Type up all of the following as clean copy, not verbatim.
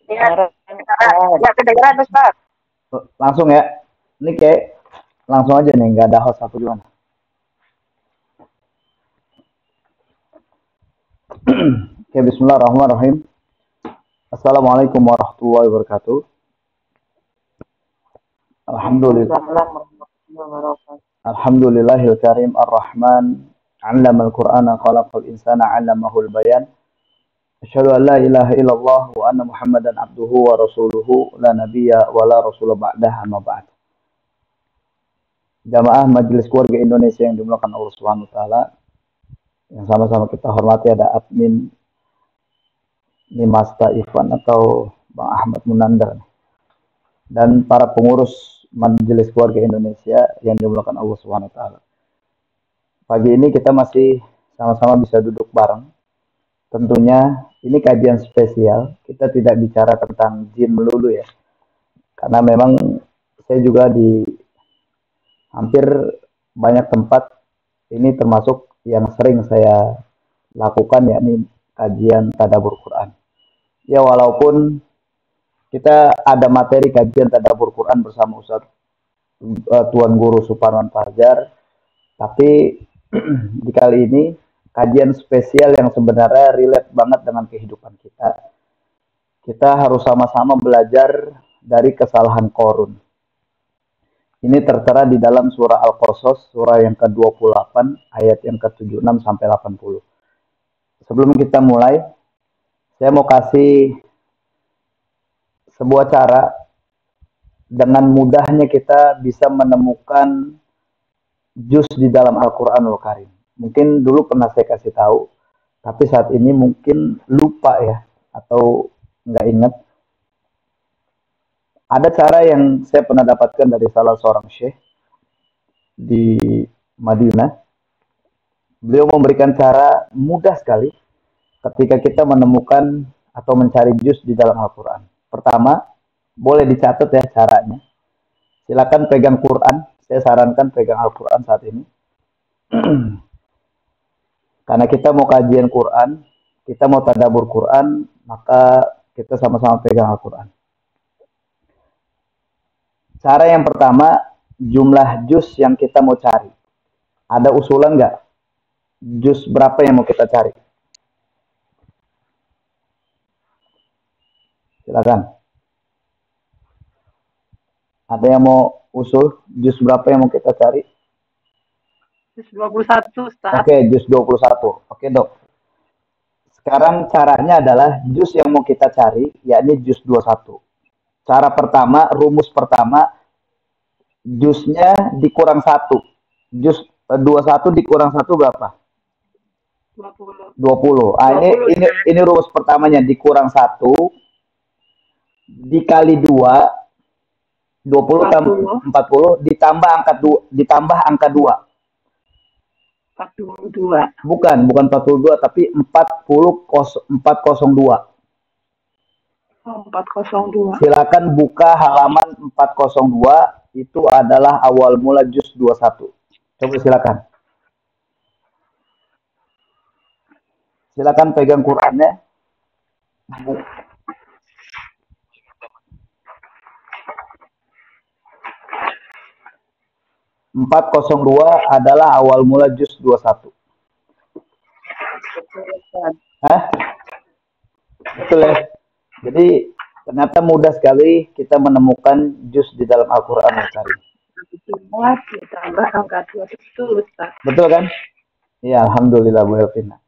Ya, ya kedengeran Ustaz. Langsung ya. Ini kayak langsung aja nih, nggak ada host apa gimana. Oke, bismillahirrahmanirrahim. Assalamualaikum warahmatullahi wabarakatuh. Alhamdulillah. Alhamdulillahil karim ar-Rahman. 'Allamal Qur'ana khalaqal insana 'allamahul bayan. Asyhadu an la ilaha illallah wa anna Muhammadan abduhu wa rasuluhu la nabiyya wa la rasula ba'dah amma ba'd. Jamaah Majelis Keluarga Indonesia yang dimuliakan Allah Subhanahu wa taala, yang sama-sama kita hormati, ada admin Nimasta Ivan atau Bang Ahmad Munandar dan para pengurus Majelis Keluarga Indonesia yang dimuliakan Allah Subhanahu wa taala. Pagi ini kita masih sama-sama bisa duduk bareng. Tentunya ini kajian spesial. Kita tidak bicara tentang jin melulu ya. Karena memang saya juga di hampir banyak tempat ini termasuk yang sering saya lakukan, yakni kajian tadabbur Quran. Ya, walaupun kita ada materi kajian tadabbur Quran bersama Ustaz Tuan Guru Suparman Fajar, tapi di kali ini kajian spesial yang sebenarnya relate banget dengan kehidupan kita. Kita harus sama-sama belajar dari kesalahan Qarun. Ini tertera di dalam surah Al-Qasas, surah yang ke-28, ayat yang ke-76 sampai 80. Sebelum kita mulai, saya mau kasih sebuah cara dengan mudahnya kita bisa menemukan juz di dalam Al-Quranul Karim. Mungkin dulu pernah saya kasih tahu, tapi saat ini mungkin lupa ya, atau nggak ingat. Ada cara yang saya pernah dapatkan dari salah seorang syekh di Madinah. Beliau memberikan cara mudah sekali ketika kita menemukan atau mencari juz di dalam Al-Quran. Pertama, boleh dicatat ya caranya. Silakan pegang Quran. Saya sarankan pegang Al-Quran saat ini. Karena kita mau kajian Quran, kita mau tadabbur Quran, maka kita sama-sama pegang Al-Quran. Cara yang pertama, jumlah juz yang kita mau cari. Ada usulan nggak? Juz berapa yang mau kita cari? Silakan. Ada yang mau usul juz berapa yang mau kita cari? Juz 21, Ustaz. Oke, juz 21. Oke, Dok. Sekarang caranya adalah juz yang mau kita cari, yakni juz 21. Cara pertama, rumus pertama, juznya dikurang 1. Juz 21 dikurang 1 berapa? 20. 20. Ah, ini rumus pertamanya, dikurang 1 dikali 2, 20 tambah 40 ditambah angka 2. 42. Bukan 42 tapi 402. 402. Silakan buka halaman 402, itu adalah awal mula juz 21. Coba silakan. Silakan pegang Qurannya. 402 adalah awal mula juz 21. Hah? Betul ya? Jadi ternyata mudah sekali kita menemukan juz di dalam Al-Quran Al-Karim. Ditambah angka 2, betul Ustaz. Betul kan? Iya, alhamdulillah Bu Elvina.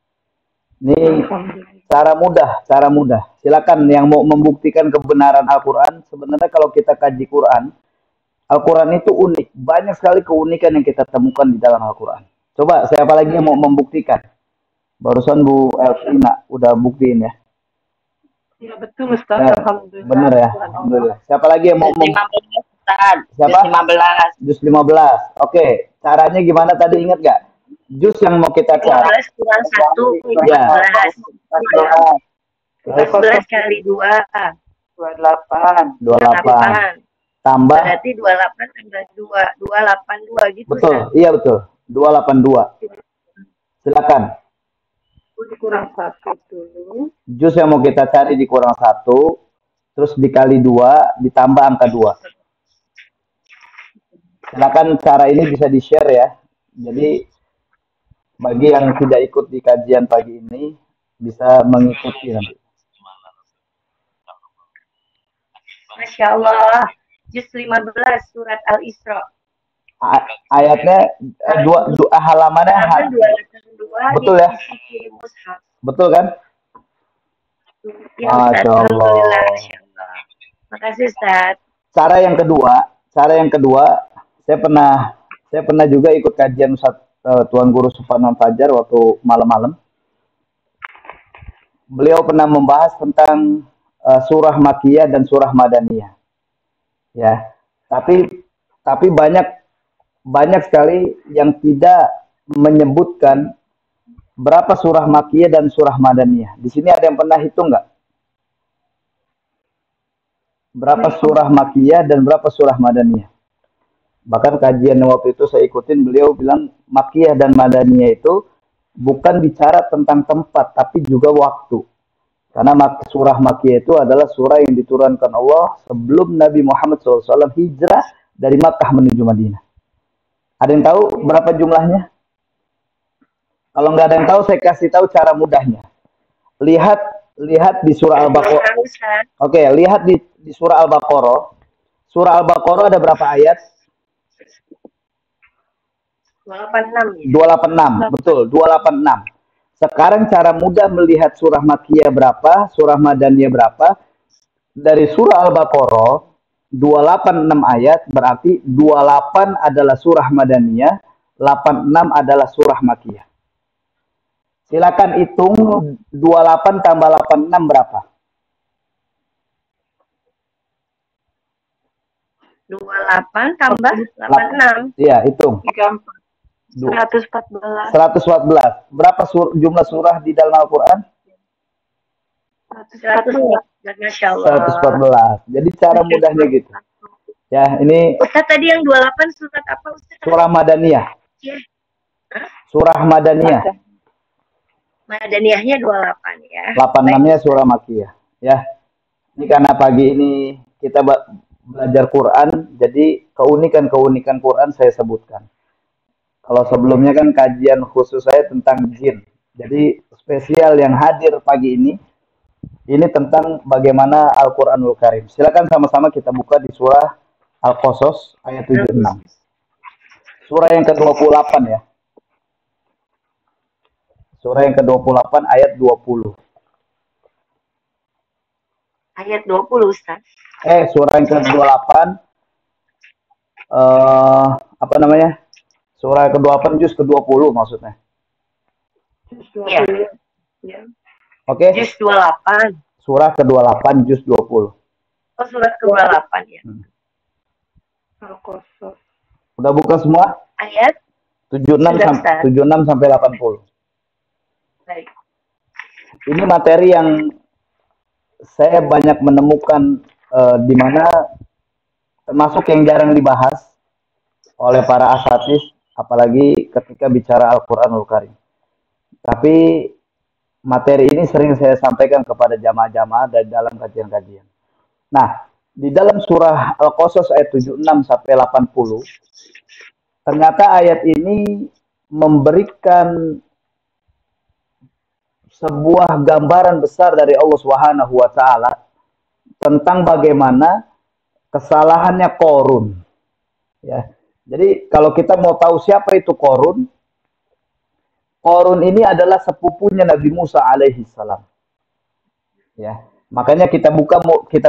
Ini cara mudah. Silakan yang mau membuktikan kebenaran Al-Quran. Sebenarnya kalau kita kaji Quran, Al-Quran itu unik. Banyak sekali keunikan yang kita temukan di dalam Al-Quran. Coba, siapa lagi yang mau membuktikan? Barusan Bu Elvina udah buktiin ya. Iya betul Ustaz, ya, alhamdulillah. Benar ya, alhamdulillah. Siapa lagi yang mau Siapa? Juz 15. Oke, caranya gimana tadi, ingat gak? Juz yang mau kita cari. 15 kurang 1, 14. 14 kali 2, 28. 28. Tambah. Berarti 28 tambah 2, 282 gitu. Betul, kan? Iya betul. 282. Silakan. Dikurang 1 dulu. Juz yang mau kita cari dikurang 1. terus dikali 2, ditambah angka 2. Silakan cara ini bisa di-share ya. Jadi bagi yang tidak ikut di kajian pagi ini bisa mengikuti nanti. Masya Allah. Juz 15 surat Al-Isra. Ayatnya halamannya betul ya? Betul kan? Ya, Ustaz. Masya Allah. Masya Allah. Makasih Ustaz. Cara yang kedua, saya pernah juga ikut kajian Tuan Guru Supanan Fajar waktu malam-malam. Beliau pernah membahas tentang surah Makkiyah dan surah Madaniyah. Ya, tapi banyak sekali yang tidak menyebutkan berapa surah Makkiyah dan surah Madaniyah. Di sini ada yang pernah hitung nggak? Berapa surah Makkiyah dan berapa surah Madaniyah? Bahkan kajian waktu itu saya ikutin, beliau bilang Makkiyah dan Madaniyah itu bukan bicara tentang tempat, tapi juga waktu. Karena surah Makkiyah itu adalah surah yang diturunkan Allah sebelum Nabi Muhammad SAW hijrah dari Makkah menuju Madinah. Ada yang tahu berapa jumlahnya? Kalau nggak ada yang tahu, saya kasih tahu cara mudahnya. Lihat di surah Al-Baqarah. Oke, lihat di surah Al-Baqarah. Surah Al-Baqarah ada berapa ayat? 286. 286, betul, 286. Sekarang cara mudah melihat surah Makkiyah berapa, surah Madaniyah berapa. Dari surah Al-Baqarah 286 ayat, berarti 28 adalah surah Madaniyah, 86 adalah surah Makkiyah. Silakan hitung 28 tambah 86 berapa? 28 tambah 86. Iya, hitung. 114. Berapa jumlah surah di dalam Al-Quran? 114. Jadi cara mudahnya gitu. Ya, ini Ustaz tadi yang 28 surat apa Ustaz? Surah Madaniyah. Ya. Surah Madaniyah. Madaniyahnya 28 ya. 86-nya surah Makkiyah. Ya. Ini karena pagi ini kita belajar Quran, jadi keunikan-keunikan Quran saya sebutkan. Kalau sebelumnya kan kajian khusus saya tentang jin. Jadi spesial yang hadir pagi ini tentang bagaimana Al-Quranul Karim. Silakan sama-sama kita buka di surah Al-Qasas ayat 76. Surah yang ke-28 ya. Surah yang ke-28 ayat 20. Ayat 20 Ustaz. Surah yang ke-28 apa namanya? Surah ke-28 juz ke-20 maksudnya. Iya. Oke. Juz 28. Surah ke-28 juz 20. Oh, surat ke-28 ya. Udah buka semua? Ayat 76 sampai 80. Baik. Ini materi yang saya banyak menemukan di mana termasuk yang jarang dibahas oleh para asatidz, apalagi ketika bicara Al-Quranul Karim. Tapi materi ini sering saya sampaikan kepada jamaah-jamaah dan dalam kajian-kajian. Nah, di dalam surah Al-Qasas ayat 76 sampai 80, ternyata ayat ini memberikan sebuah gambaran besar dari Allah Subhanahu wa taala tentang bagaimana kesalahannya Qarun. Ya. Jadi kalau kita mau tahu siapa itu Qarun, Qarun ini adalah sepupunya Nabi Musa alaihi salam. Ya. Makanya kita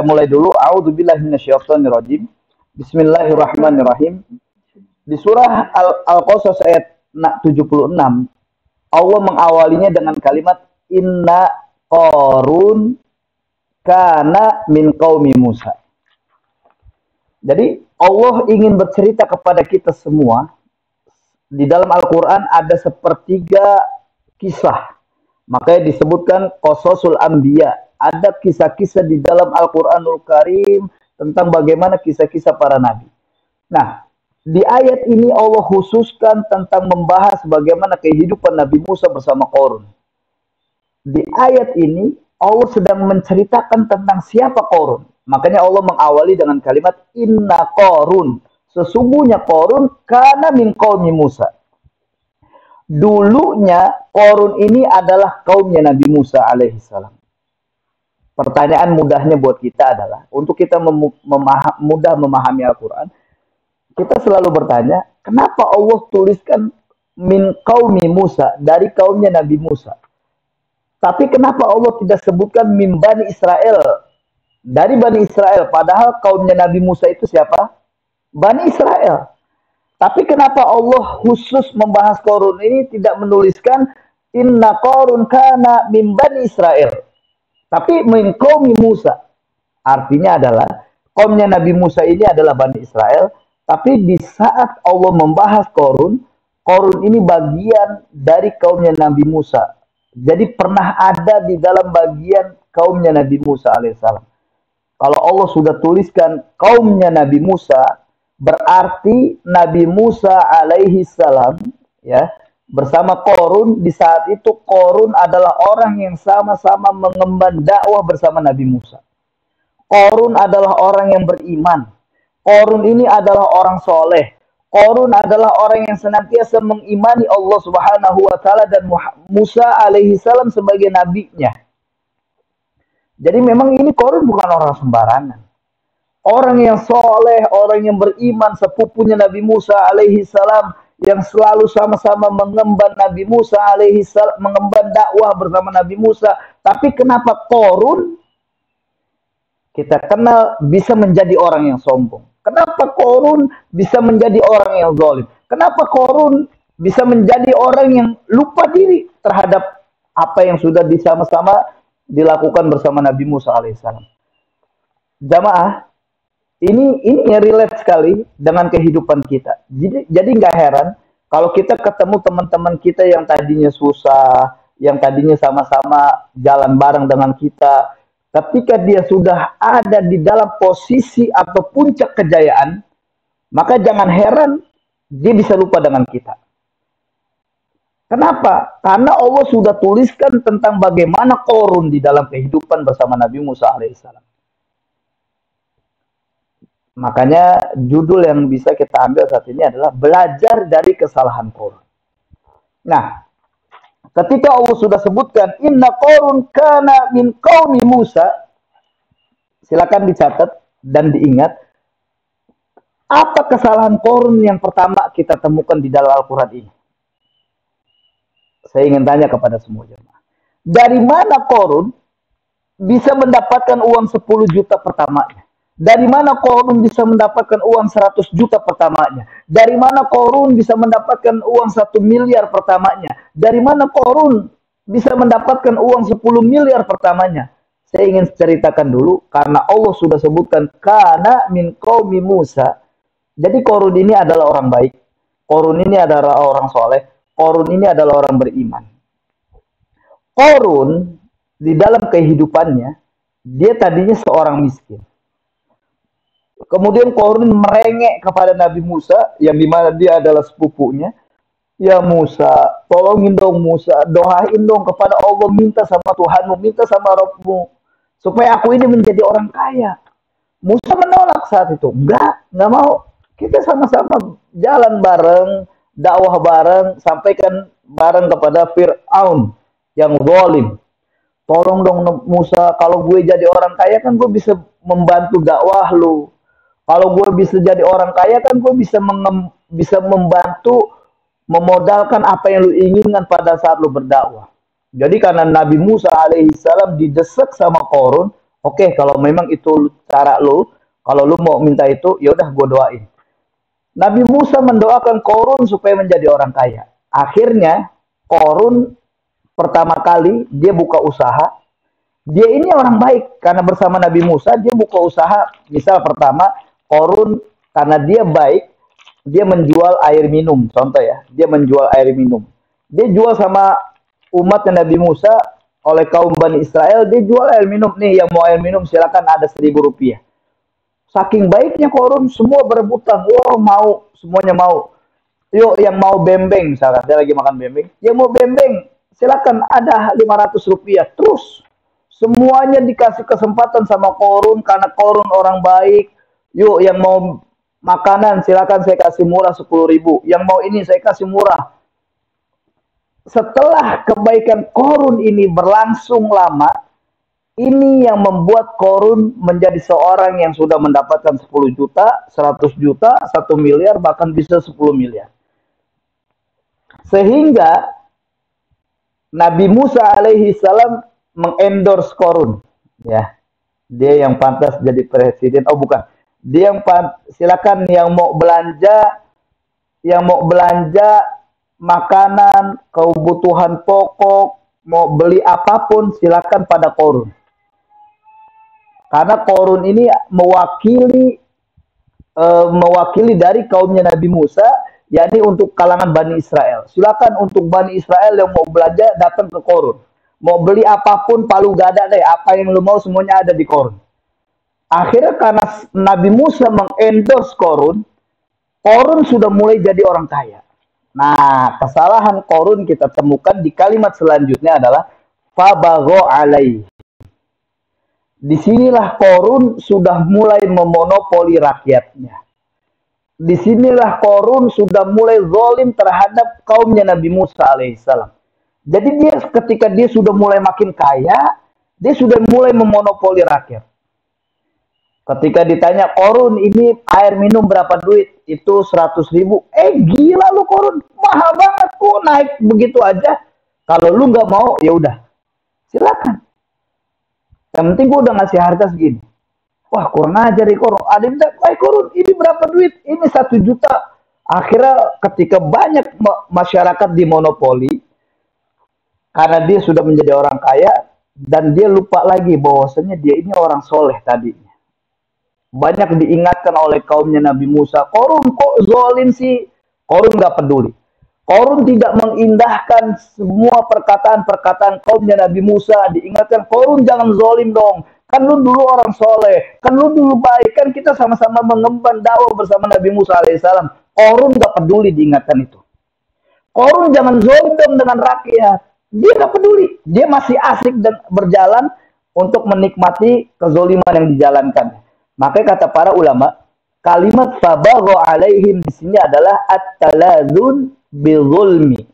mulai dulu. A'udzubillahi minasyaitonirrajim. Bismillahirrahmanirrahim. Di surah Al-Qasas ayat 76, Allah mengawalinya dengan kalimat Inna Qarun kana min qaumi Musa. Jadi Allah ingin bercerita kepada kita semua. Di dalam Al-Quran ada sepertiga kisah. Makanya disebutkan Qasasul Anbiya. Ada kisah-kisah di dalam Al-Quranul Karim tentang bagaimana kisah-kisah para nabi. Nah, di ayat ini Allah khususkan tentang membahas bagaimana kehidupan Nabi Musa bersama Qarun. Di ayat ini Allah sedang menceritakan tentang siapa Qarun. Makanya Allah mengawali dengan kalimat inna Qarun. Sesungguhnya Qarun kana min qaumi Musa. Dulunya Qarun ini adalah kaumnya Nabi Musa alaihissalam. Pertanyaan mudahnya buat kita adalah, untuk kita mudah memahami Al-Quran, kita selalu bertanya, kenapa Allah tuliskan min qaumi Musa, dari kaumnya Nabi Musa? Tapi kenapa Allah tidak sebutkan min Bani Israel, dari Bani Israel? Padahal kaumnya Nabi Musa itu siapa? Bani Israel. Tapi kenapa Allah khusus membahas Qarun ini tidak menuliskan inna Qarun kana min Bani Israel, tapi min qaumi Musa? Artinya adalah kaumnya Nabi Musa ini adalah Bani Israel, tapi di saat Allah membahas Qarun, Qarun ini bagian dari kaumnya Nabi Musa. Jadi pernah ada di dalam bagian kaumnya Nabi Musa alaihissalam. Kalau Allah sudah tuliskan kaumnya Nabi Musa, berarti Nabi Musa alaihissalam ya bersama Qarun, di saat itu Qarun adalah orang yang sama-sama mengemban dakwah bersama Nabi Musa. Qarun adalah orang yang beriman. Qarun ini adalah orang soleh. Qarun adalah orang yang senantiasa mengimani Allah Subhanahu wa taala dan Musa alaihi salam sebagai nabinya. Jadi memang ini Qarun bukan orang sembarangan. Orang yang soleh, orang yang beriman, sepupunya Nabi Musa alaihi salam, yang selalu sama-sama mengemban Nabi Musa alaihi salam, mengemban dakwah bersama Nabi Musa. Tapi kenapa Qarun kita kenal bisa menjadi orang yang sombong? Kenapa Qarun bisa menjadi orang yang zalim? Kenapa Qarun bisa menjadi orang yang lupa diri terhadap apa yang sudah sama-sama dilakukan bersama Nabi Musa alaihissalam? Jamaah, ini relate sekali dengan kehidupan kita. Jadi nggak heran kalau kita ketemu teman-teman kita yang tadinya susah, yang tadinya sama-sama jalan bareng dengan kita, ketika dia sudah ada di dalam posisi atau puncak kejayaan, maka jangan heran dia bisa lupa dengan kita. Kenapa? Karena Allah sudah tuliskan tentang bagaimana Qarun di dalam kehidupan bersama Nabi Musa alaihissalam. Makanya judul yang bisa kita ambil saat ini adalah belajar dari kesalahan Qarun. Nah, ketika Allah sudah sebutkan inna Qarun kana min qaumi Musa, silakan dicatat dan diingat apa kesalahan Qarun yang pertama kita temukan di dalam Al-Quran ini. Saya ingin tanya kepada semua jemaah, dari mana Qarun bisa mendapatkan uang 10 juta pertamanya? Dari mana Qarun bisa mendapatkan uang 100 juta pertamanya? Dari mana Qarun bisa mendapatkan uang 1 miliar pertamanya? Dari mana Qarun bisa mendapatkan uang 10 miliar pertamanya? Saya ingin ceritakan dulu, karena Allah sudah sebutkan kana min qaumi Musa. Jadi Qarun ini adalah orang baik. Qarun ini adalah orang soleh. Qarun ini adalah orang beriman. Qarun di dalam kehidupannya, dia tadinya seorang miskin. Kemudian Qarun merengek kepada Nabi Musa, yang dimana dia adalah sepupunya. Ya Musa, tolongin dong Musa, doain dong kepada Allah, minta sama Tuhanmu, minta sama Rabbmu, supaya aku ini menjadi orang kaya. Musa menolak saat itu. Nggak mau. Kita sama-sama jalan bareng, dakwah bareng, sampaikan bareng kepada Fir'aun yang zalim. Tolong dong Musa, kalau gue jadi orang kaya kan gue bisa membantu dakwah lu. Kalau gue bisa jadi orang kaya kan gue bisa membantu memodalkan apa yang lu inginkan pada saat lu berdakwah. Jadi karena Nabi Musa alaihissalam didesak sama Qarun, oke, kalau memang itu cara lu, kalau lu mau minta itu, ya udah gue doain. Nabi Musa mendoakan Qarun supaya menjadi orang kaya. Akhirnya Qarun pertama kali dia buka usaha. Dia ini orang baik karena bersama Nabi Musa dia buka usaha. Misal pertama Qarun karena dia baik, dia menjual air minum, contoh ya, dia menjual air minum. Dia jual sama umatnya Nabi Musa oleh kaum Bani Israel, dia jual air minum. Nih yang mau air minum silakan, ada 1.000 rupiah. Saking baiknya Qarun, semua berebutan. Wah, mau, semuanya mau. Yuk yang mau bembeng, misalkan dia lagi makan bembeng, yang mau bembeng silakan, ada 500 rupiah. Terus Semuanya dikasih kesempatan sama Korun karena Korun orang baik. Yuk yang mau makanan silakan saya kasih murah 10.000. Yang mau ini saya kasih murah. Setelah kebaikan Korun ini berlangsung lama, ini yang membuat Korun menjadi seorang yang sudah mendapatkan 10 juta, 100 juta, 1 miliar, bahkan bisa 10 miliar. Sehingga Nabi Musa alaihi salam mengendorse Korun. Ya, dia yang pantas jadi presiden. Oh bukan, dia yang silakan yang mau belanja makanan, kebutuhan pokok, mau beli apapun silakan pada Korun. Karena Korun ini mewakili dari kaumnya Nabi Musa, yakni untuk kalangan Bani Israel. Silakan untuk Bani Israel yang mau belanja datang ke Korun. Mau beli apapun palu gada deh, apa yang lu mau semuanya ada di Korun. Akhirnya karena Nabi Musa mengendorse Korun, Korun sudah mulai jadi orang kaya. Nah, kesalahan Korun kita temukan di kalimat selanjutnya adalah fabagho alaihi. Disinilah Korun sudah mulai memonopoli rakyatnya. Disinilah Korun sudah mulai zalim terhadap kaumnya Nabi Musa alaihissalam. Jadi ketika dia sudah mulai makin kaya, dia sudah mulai memonopoli rakyat. Ketika ditanya Korun ini air minum berapa duit? Itu 100.000. Gila lu Korun, mahal banget kok naik begitu aja. Kalau lu nggak mau ya udah, silakan. Yang penting gue udah ngasih harga segini. Wah kurang ajar nih Korun. Ada yang bilang, Korun ini berapa duit? Ini 1 juta. Akhirnya ketika banyak masyarakat dimonopoli, karena dia sudah menjadi orang kaya, dan dia lupa lagi bahwasanya dia ini orang soleh tadinya. Banyak diingatkan oleh kaumnya Nabi Musa, Korun kok zolim sih? Korun gak peduli. Korun tidak mengindahkan semua perkataan-perkataan kaumnya Nabi Musa. Diingatkan, Korun jangan zolim dong. Kan lu dulu orang soleh. Kan lu dulu baik. Kan kita sama-sama mengemban dakwah bersama Nabi Musa alaihissalam. Korun gak peduli diingatkan itu. Korun jangan zolim dong dengan rakyat. Dia gak peduli. Dia masih asik dan berjalan untuk menikmati kezoliman yang dijalankan. Makanya kata para ulama, kalimat fabagho alaihim di sini adalah at-taladzun bizulmi.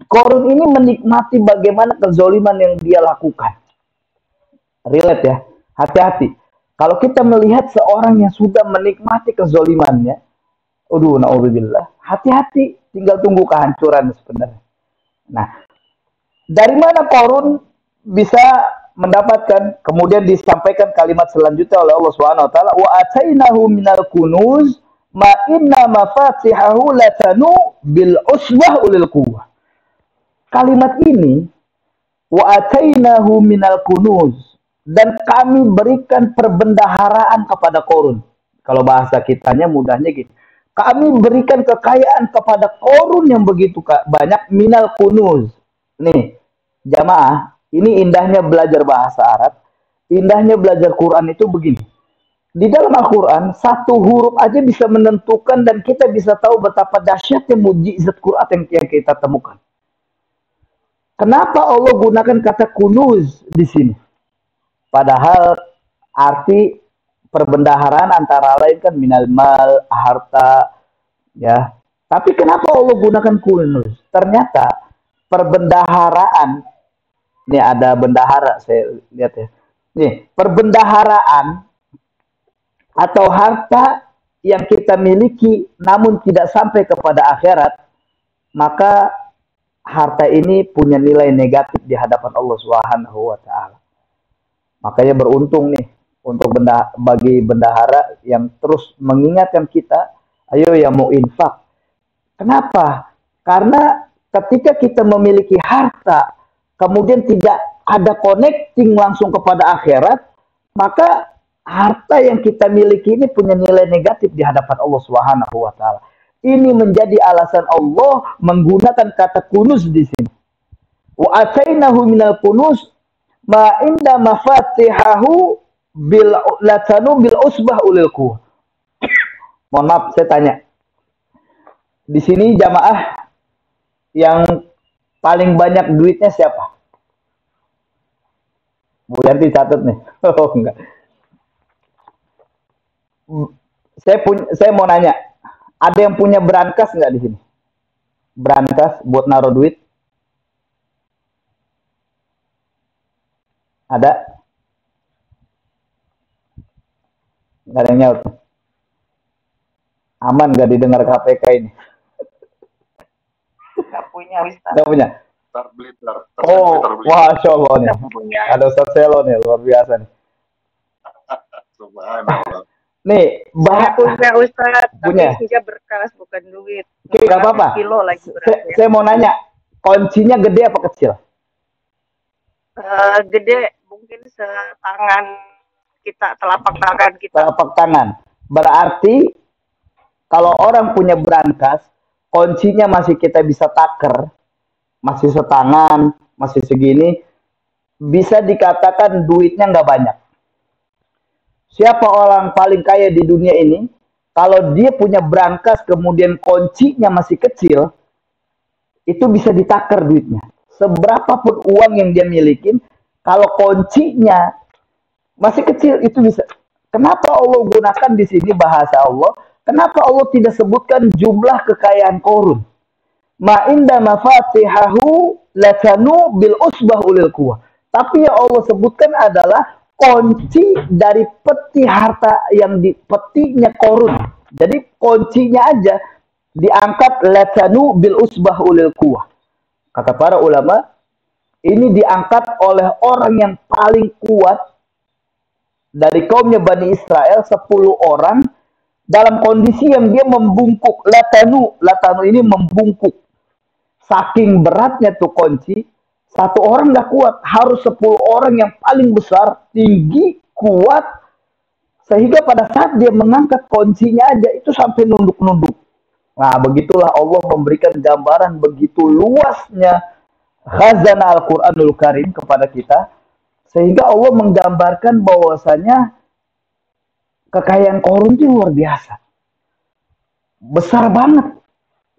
Korun ini menikmati bagaimana kezoliman yang dia lakukan. Relate ya, hati-hati. Kalau kita melihat seorang yang sudah menikmati kezolimannya, na'udzubillah, hati-hati, tinggal tunggu kehancuran sebenarnya. Nah, dari mana Korun bisa mendapatkan? Kemudian disampaikan kalimat selanjutnya oleh Allah Subhanahu wa taala, wa atainahu minal kunuz ma inna mafatihahu latanu bil usbah ulil quwwah. Kalimat ini, wa atainahu minal kunuz, dan kami berikan perbendaharaan kepada Korun. Kalau bahasa kitanya mudahnya gitu. Kami berikan kekayaan kepada Korun yang begitu banyak, minal kunuz. Nih, jamaah, ini indahnya belajar bahasa Arab, indahnya belajar Quran itu begini. Di dalam Al-Quran, satu huruf aja bisa menentukan dan kita bisa tahu betapa dahsyatnya mukjizat Quran yang kita temukan. Kenapa Allah gunakan kata kunuz di sini? Padahal arti perbendaharaan antara lain kan minal mal, harta, ya. Tapi kenapa Allah gunakan kunuz? Ternyata perbendaharaan, ini ada bendahara, saya lihat ya. Nih, perbendaharaan atau harta yang kita miliki namun tidak sampai kepada akhirat, maka harta ini punya nilai negatif di hadapan Allah Subhanahu wa taala. Makanya beruntung nih untuk bagi bendahara yang terus mengingatkan kita, ayo ya mau infak. Kenapa? Karena ketika kita memiliki harta, kemudian tidak ada connecting langsung kepada akhirat, maka harta yang kita miliki ini punya nilai negatif di hadapan Allah Subhanahu wa taala. Ini menjadi alasan Allah menggunakan kata kunuz di sini. Wa atainahu minal kunuz ma inda mafatihahu bil latanu bil usbah ulil quwwah. Mohon maaf saya tanya. Di sini jamaah yang paling banyak duitnya siapa? Bu Yanti catat nih. Oh enggak. Saya mau nanya, ada yang punya brankas nggak di sini? Brankas buat naruh duit? Ada? Nggak ada yang nyaut. Aman nggak didengar KPK ini? Nggak punya Ustaz. Nggak punya? Terblitter. Oh, Masya Allah nih. Nggak punya. Ada Ustaz Selo nih, luar biasa nih. Subhanallah. Nih, Saya punya Ustaz, Punya? tapi tidak berkas, bukan duit. Oke, nggak apa-apa. Kilo lagi berasnya. Saya mau nanya, kuncinya gede apa kecil? Gede, mungkin setangan kita, telapak tangan kita. Telapak tangan. Berarti kalau orang punya brankas, kuncinya masih kita bisa taker, masih setangan, masih segini, bisa dikatakan duitnya nggak banyak. Siapa orang paling kaya di dunia ini? Kalau dia punya brankas, kemudian kuncinya masih kecil, itu bisa ditaker duitnya. Seberapapun uang yang dia milikin, kalau kuncinya masih kecil, itu bisa. Kenapa Allah gunakan di sini bahasa Allah? Kenapa Allah tidak sebutkan jumlah kekayaan Korun? Ma inda mafatihahu latanu bil usbah ulil quwwah. Tapi yang Allah sebutkan adalah kunci dari peti harta yang di petinya Korun. Jadi kuncinya aja diangkat latanu bil usbah ulil quwwah. Kata para ulama, ini diangkat oleh orang yang paling kuat dari kaumnya Bani Israel, 10 orang dalam kondisi yang dia membungkuk. Latanu ini membungkuk. Saking beratnya tuh kunci, satu orang nggak kuat, harus 10 orang yang paling besar, tinggi, kuat, sehingga pada saat dia mengangkat kuncinya aja itu sampai nunduk-nunduk. Nah, begitulah Allah memberikan gambaran begitu luasnya khazanah Al-Quranul Karim kepada kita, sehingga Allah menggambarkan bahwasanya kekayaan Korun itu luar biasa. Besar banget.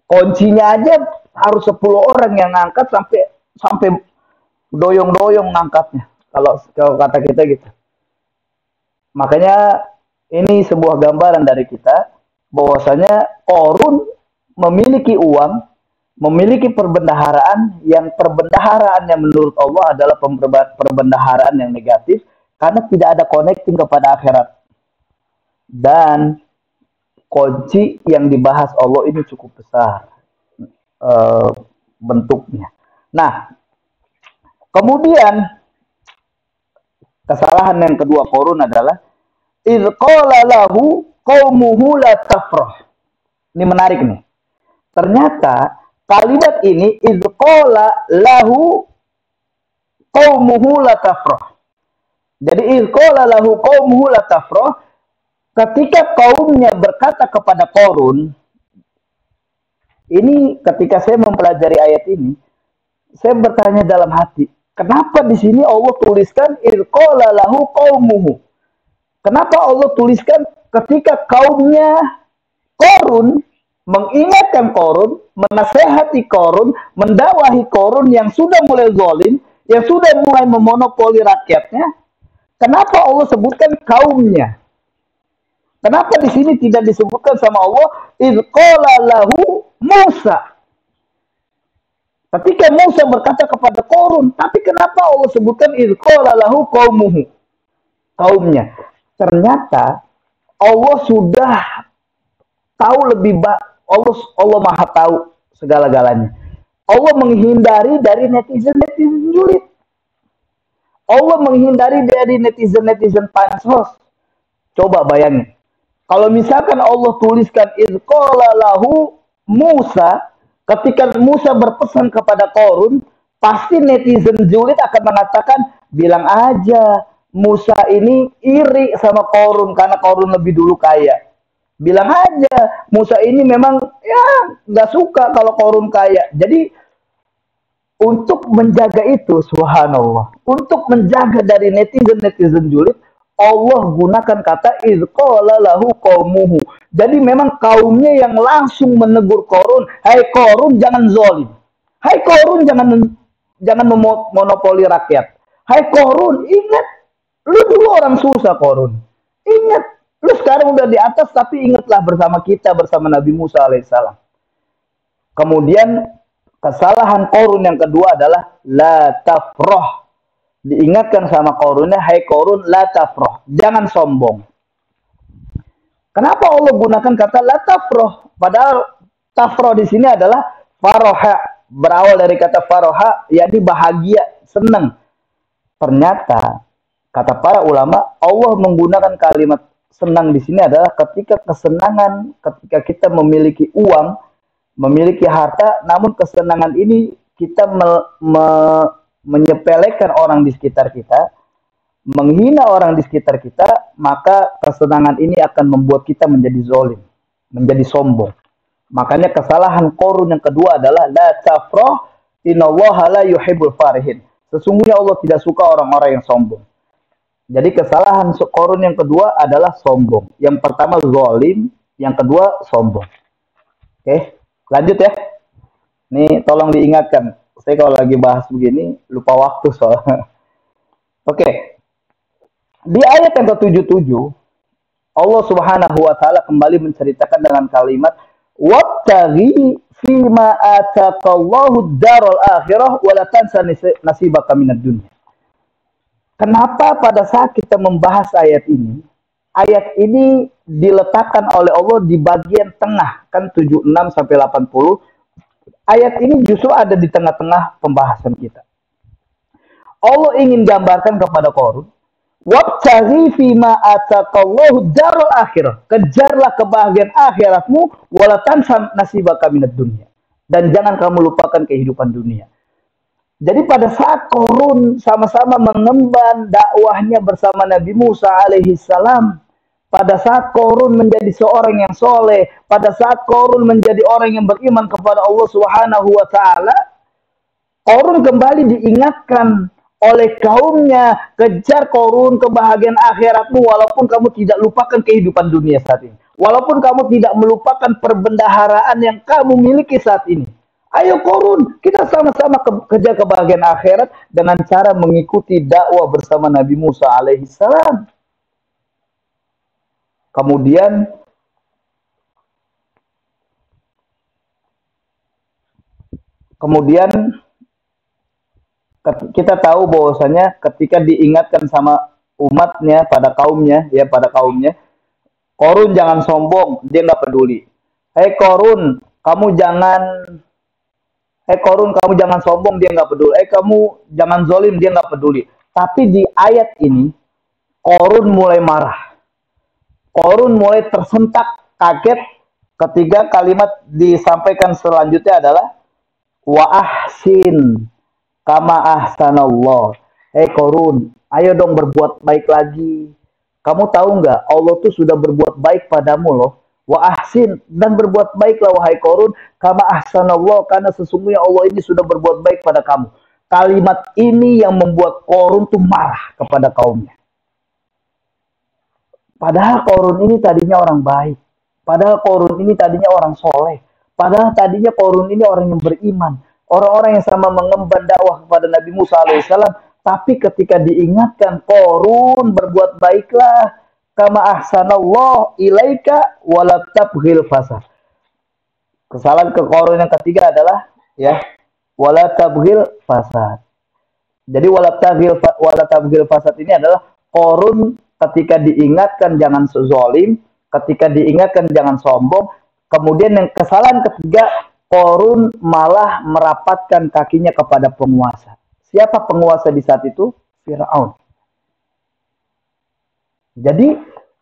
Kuncinya aja harus 10 orang yang ngangkat sampai doyong-doyong ngangkatnya. Kalau kata kita gitu. Makanya ini sebuah gambaran dari kita bahwasanya Korun memiliki uang, memiliki perbendaharaan yang perbendaharaannya menurut Allah adalah perbendaharaan yang negatif karena tidak ada connecting kepada akhirat. Dan kunci yang dibahas Allah ini cukup besar bentuknya. Nah, kemudian kesalahan yang kedua Korun adalah idz qala lahu qaumuhu la tafrah. Ini menarik nih. Ternyata kalimat ini idz qala lahu qaumuhu la tafrah. Jadi idz qala lahu qaumuhu la tafrah, ketika kaumnya berkata kepada Korun, ini ketika saya mempelajari ayat ini, saya bertanya dalam hati, kenapa di sini Allah tuliskan idz qala lahu qaumuhu? Kenapa Allah tuliskan ketika kaumnya Korun mengingatkan Korun, menasehati Korun, mendakwahi Korun yang sudah mulai zalim, yang sudah mulai memonopoli rakyatnya? Kenapa Allah sebutkan kaumnya? Kenapa di sini tidak disebutkan sama Allah idz qala lahu Musa? Ketika Musa berkata kepada Korun, tapi kenapa Allah sebutkan idz qala lahu qaumuhu? Kaumnya. Ternyata Allah sudah tahu lebih Allah Maha tahu segala-galanya. Allah menghindari dari netizen julid. Allah menghindari dari netizen pansos. Coba bayangin. Kalau misalkan Allah tuliskan idz qala lahu Musa, ketika Musa berpesan kepada Korun, pasti netizen julid akan mengatakan, bilang aja Musa ini iri sama Korun karena Korun lebih dulu kaya. Bilang aja Musa ini memang ya nggak suka kalau Korun kaya. Jadi untuk menjaga itu, subhanallah, untuk menjaga dari netizen julid, Allah gunakan kata idz qala lahu qaumuhu. Jadi memang kaumnya yang langsung menegur Korun, hai Korun jangan zalim. Hai Korun jangan memonopoli rakyat. Hai Korun, ingat, lu dulu orang susah Korun. Ingat, lu sekarang udah di atas, tapi ingatlah bersama kita, bersama Nabi Musa alaihissalam. Kemudian kesalahan Korun yang kedua adalah la tafroh. Diingatkan sama Korunnya, hai Korun, la tafroh, jangan sombong. Kenapa Allah gunakan kata la tafroh? Padahal tafroh di sini adalah faroha, berawal dari kata faroha, yakni bahagia, senang. Ternyata kata para ulama, Allah menggunakan kalimat senang di sini adalah ketika kesenangan, ketika kita memiliki uang, memiliki harta, namun kesenangan ini kita menyepelekan orang di sekitar kita, menghina orang di sekitar kita, maka kesenangan ini akan membuat kita menjadi zolim, menjadi sombong. Makanya kesalahan Korun yang kedua adalah la tafroh innallaha la yuhibbul farihin. Sesungguhnya Allah tidak suka orang-orang yang sombong. Jadi kesalahan Korun yang kedua adalah sombong. Yang pertama zolim, yang kedua sombong. Oke, lanjut ya. Nih tolong diingatkan. Saya kalau lagi bahas begini lupa waktu soalnya. Oke. Di ayat yang ke-77 Allah Subhanahu wa taala kembali menceritakan dengan kalimat wabtaghi fima ataqallahu darul akhirah wa la tansa nasibaka minad dunya. Kenapa pada saat kita membahas ayat ini diletakkan oleh Allah di bagian tengah, kan 76 sampai 80. Ayat ini justru ada di tengah-tengah pembahasan kita. Allah ingin gambarkan kepada Korun, wabtaghi fima ataqallahu darul akhirah. Kejarlah kebahagiaan akhiratmu wala tansa nasibaka minad dunya. Dan jangan kamu lupakan kehidupan dunia. Jadi pada saat Korun sama-sama mengemban dakwahnya bersama Nabi Musa alaihissalam, pada saat Korun menjadi seorang yang soleh, pada saat Korun menjadi orang yang beriman kepada Allah Subhanahu wa taala, Korun kembali diingatkan oleh kaumnya, kejar Korun kebahagiaan akhiratmu walaupun kamu tidak lupakan kehidupan dunia saat ini. Walaupun kamu tidak melupakan perbendaharaan yang kamu miliki saat ini. Ayo Korun, kita sama-sama kejar kebahagiaan akhirat dengan cara mengikuti dakwah bersama Nabi Musa alaihissalam. Kemudian kita tahu bahwasanya ketika diingatkan sama umatnya pada kaumnya, Korun jangan sombong, dia nggak peduli. Hei Korun, kamu jangan sombong, dia nggak peduli. Kamu jangan zolim, dia nggak peduli. Tapi di ayat ini, Korun mulai marah. Korun mulai tersentak, kaget ketika kalimat disampaikan selanjutnya adalah wa ahsin kama ahsanallah. Korun, ayo dong berbuat baik lagi. Kamu tahu nggak, Allah tuh sudah berbuat baik padamu loh. Wa ahsin, dan berbuat baiklah wahai Korun, kama ahsanallah, karena sesungguhnya Allah ini sudah berbuat baik pada kamu. Kalimat ini yang membuat Korun tuh marah kepada kaumnya. Padahal Korun ini tadinya orang baik. Padahal Korun ini tadinya orang soleh. Padahal tadinya Korun ini orang yang beriman. Orang-orang yang sama mengemban dakwah kepada Nabi Musa alaihissalam. Tapi ketika diingatkan, Korun berbuat baiklah. Kama ahsanallah ilaika wala tabghil fasad. Kesalahan ke Korun yang ketiga adalah wala tabghil fasad. Jadi wala tabghil fasad ini adalah Korun ketika diingatkan jangan zolim, ketika diingatkan jangan sombong. Kemudian yang kesalahan ketiga, Korun malah merapatkan kakinya kepada penguasa. Siapa penguasa di saat itu? Firaun. Jadi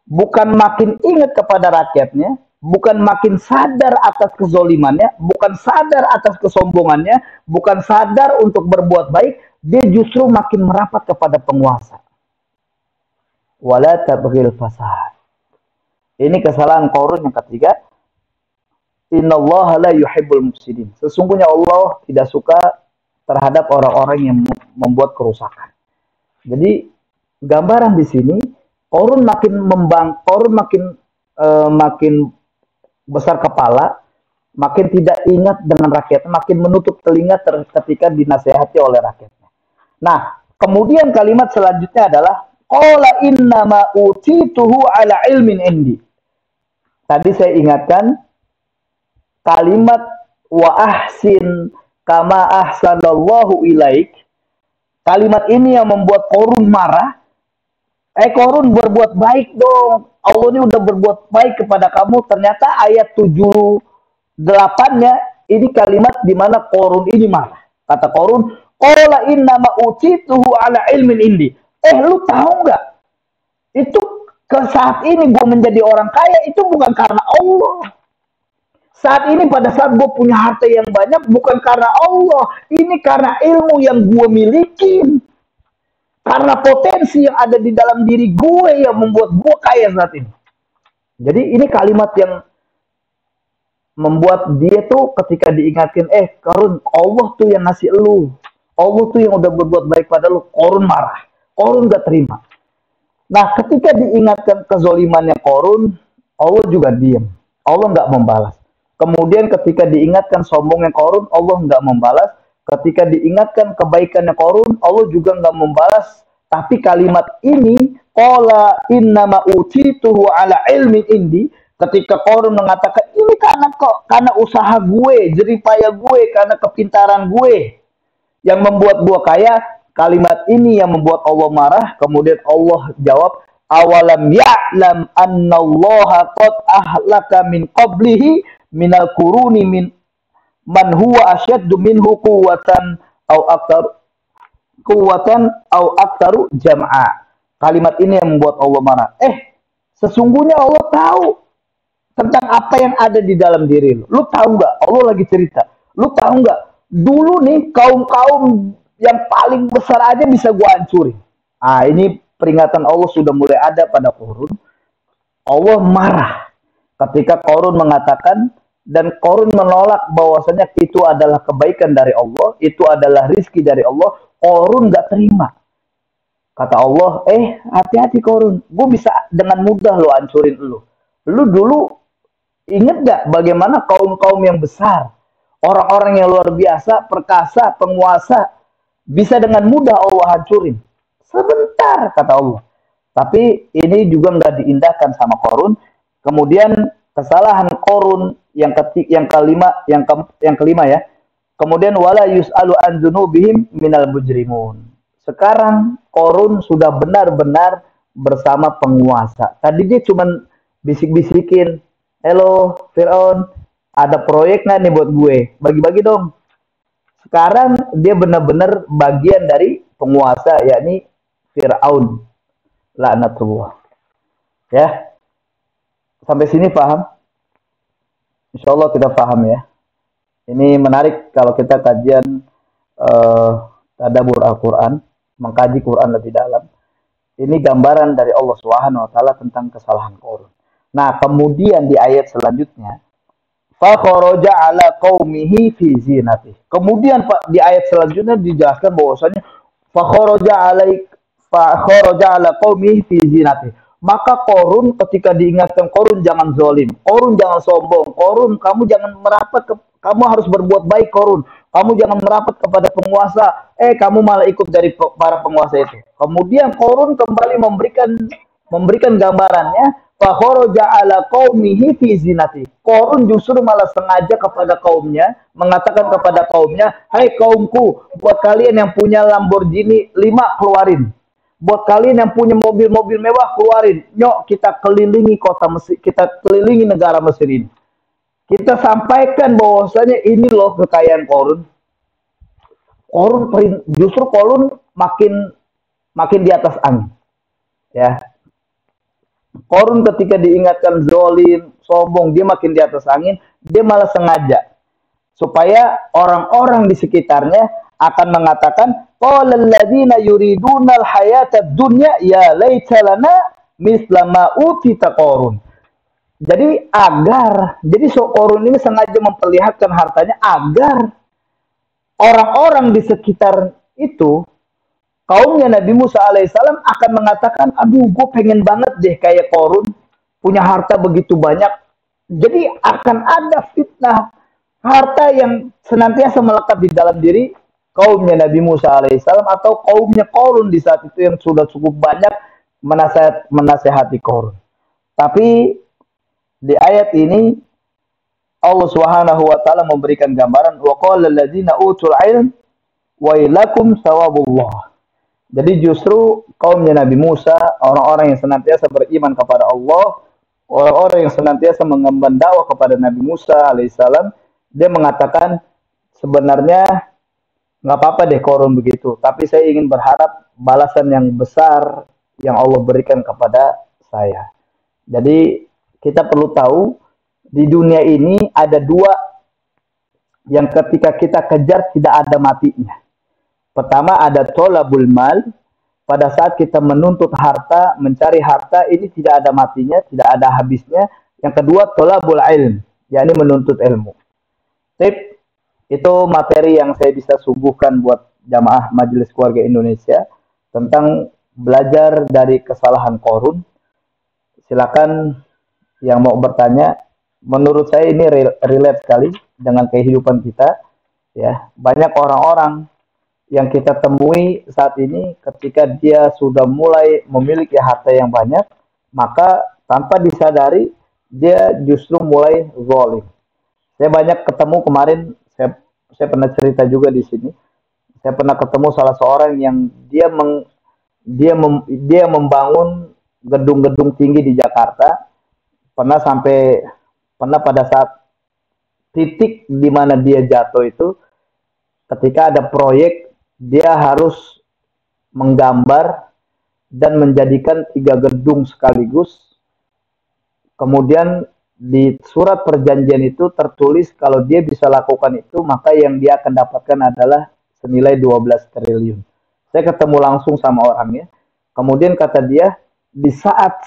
bukan makin ingat kepada rakyatnya, bukan makin sadar atas kezolimannya, bukan sadar atas kesombongannya, bukan sadar untuk berbuat baik, dia justru makin merapat kepada penguasa. Wala tabghil fasad. Ini kesalahan Korun yang ketiga. Innallaha la yuhibbul mufsidin. Sesungguhnya Allah tidak suka terhadap orang-orang yang membuat kerusakan. Jadi gambaran di sini Korun makin besar kepala, makin tidak ingat dengan rakyatnya, makin menutup telinga ketika dinasehati oleh rakyatnya. Nah, Kemudian kalimat selanjutnya adalah qala innama utituhu ala ilmin indi. Tadi saya ingatkan kalimat wa ahsin kama ahsanallahu ilaik. Kalimat ini yang membuat Korun marah. Korun berbuat baik dong. Allah ini udah berbuat baik kepada kamu. Ternyata ayat 78-nya ini kalimat di mana Korun ini marah. Kata Korun, qala innama utituhu ala ilmin indi. Lu tahu nggak? Itu ke saat ini gue menjadi orang kaya itu bukan karena Allah. Saat ini pada saat gue punya harta yang banyak bukan karena Allah. Ini karena ilmu yang gue miliki. Karena potensi yang ada di dalam diri gue yang membuat gue kaya saat ini. Jadi ini kalimat yang membuat dia tuh ketika diingatkan, Korun, Allah tuh yang ngasih lu. Allah tuh yang udah berbuat baik pada lu. Korun marah. Korun gak terima. Nah ketika diingatkan kezolimannya Korun, Allah juga diam. Allah gak membalas. Kemudian ketika diingatkan sombongnya Korun, Allah nggak membalas. Ketika diingatkan kebaikannya Korun, Allah juga nggak membalas. Tapi kalimat ini, qala innama utituhu ala ilmin indi. Ketika Korun mengatakan, ini karena usaha gue, jeripaya gue, karena kepintaran gue yang membuat gue kaya. Kalimat ini yang membuat Allah marah. Kemudian Allah jawab, awalam ya'lam annallaha qad ahlaka min qablihi minal kuruni min man huwa asyaddu minhu quwwatan au aktaru jam'a. Kalimat ini yang membuat Allah marah. Sesungguhnya Allah tahu tentang apa yang ada di dalam diri lu. Lu tahu nggak? Allah lagi cerita. Lu tahu nggak? Dulu nih kaum-kaum yang paling besar aja bisa gua hancurin. Ini peringatan Allah sudah mulai ada pada Korun. Allah marah ketika Korun mengatakan dan Korun menolak bahwasanya itu adalah kebaikan dari Allah, itu adalah rizki dari Allah. Korun gak terima. Kata Allah, hati-hati Korun, gue bisa dengan mudah lo hancurin lu. Lu dulu inget gak bagaimana kaum-kaum yang besar, orang-orang yang luar biasa, perkasa, penguasa, bisa dengan mudah Allah hancurin. Sebentar, kata Allah. Tapi ini juga gak diindahkan sama Korun. Kemudian kesalahan Korun yang kelima ya. Kemudian wala yus'alu an dzunubihim minal mujrimun. Sekarang Korun sudah benar-benar bersama penguasa. Tadi dia cuman bisik-bisikin, "Halo Firaun, ada proyek nggak nih buat gue? Bagi-bagi dong." Sekarang dia benar-benar bagian dari penguasa, yakni Firaun. Laknatullah. Ya. Sampai sini paham? Insya Allah kita paham ya. Ini menarik kalau kita kajian tadabbur Al-Quran, mengkaji Quran lebih dalam. Ini gambaran dari Allah Subhanahu wa taala tentang kesalahan Korun. Nah, kemudian di ayat selanjutnya, fa kharaja ala qaumihi fi zinatih. Kemudian di ayat selanjutnya dijelaskan bahwasanya fa kharaja ala qaumihi fi zinatih. Maka Korun ketika diingatkan, Korun jangan zolim, Korun jangan sombong, Korun kamu jangan merapat, kamu harus berbuat baik Korun, kamu jangan merapat kepada penguasa, kamu malah ikut dari para penguasa itu. Kemudian Korun kembali memberikan gambarannya, fa kharaja ala qaumihi fi zinati. Korun justru malah sengaja kepada kaumnya, mengatakan kepada kaumnya, "Hai kaumku, buat kalian yang punya Lamborghini 5 keluarin. Buat kalian yang punya mobil-mobil mewah keluarin. Nyok, kita kelilingi kota Mesir, kita kelilingi negara Mesir ini. Kita sampaikan bahwasanya ini loh kekayaan Korun." Justru Korun makin di atas angin. Ya. Korun ketika diingatkan zolim, sombong, dia makin di atas angin, dia malah sengaja supaya orang-orang di sekitarnya akan mengatakan, qala alladziina yuriduna al-hayata ad-dunya ya laita lana misla ma utita Qarun. Jadi Qarun ini sengaja memperlihatkan hartanya agar orang-orang di sekitar itu, kaumnya Nabi Musa alaihissalam akan mengatakan, aduh gue pengen banget deh kayak Qarun, punya harta begitu banyak. Jadi akan ada fitnah harta yang senantiasa melekat di dalam diri kaumnya Nabi Musa alaihissalam atau kaumnya Qarun di saat itu yang sudah cukup banyak menasehati Qarun. Tapi di ayat ini Allah Subhanahu wa taala memberikan gambaran wa qala alladziina utul ilm wailakum sawabullah. Jadi justru kaumnya Nabi Musa, orang-orang yang senantiasa beriman kepada Allah, orang-orang yang senantiasa mengemban dakwah kepada Nabi Musa alaihissalam, dia mengatakan sebenarnya nggak apa-apa deh korun begitu, tapi saya ingin berharap balasan yang besar yang Allah berikan kepada saya. Jadi kita perlu tahu di dunia ini ada dua yang ketika kita kejar tidak ada matinya. Pertama ada tolabul mal, pada saat kita menuntut harta, mencari harta, ini tidak ada matinya, tidak ada habisnya. Yang kedua tolabul ilm, yakni menuntut ilmu. Tip, itu materi yang saya bisa suguhkan buat jamaah Majelis Keluarga Indonesia tentang belajar dari kesalahan Qarun. Silakan yang mau bertanya. Menurut saya ini relate sekali dengan kehidupan kita. Ya, banyak orang-orang yang kita temui saat ini ketika dia sudah mulai memiliki harta yang banyak, maka tanpa disadari dia justru mulai zalim. Saya banyak ketemu kemarin, saya pernah cerita juga di sini. Saya pernah ketemu salah seorang yang dia membangun gedung-gedung tinggi di Jakarta. Pernah pada saat titik di mana dia jatuh itu, ketika ada proyek dia harus menggambar dan menjadikan 3 gedung sekaligus. Kemudian di surat perjanjian itu tertulis kalau dia bisa lakukan itu, maka yang dia akan dapatkan adalah senilai 12 triliun. Saya ketemu langsung sama orangnya. Kemudian kata dia, di saat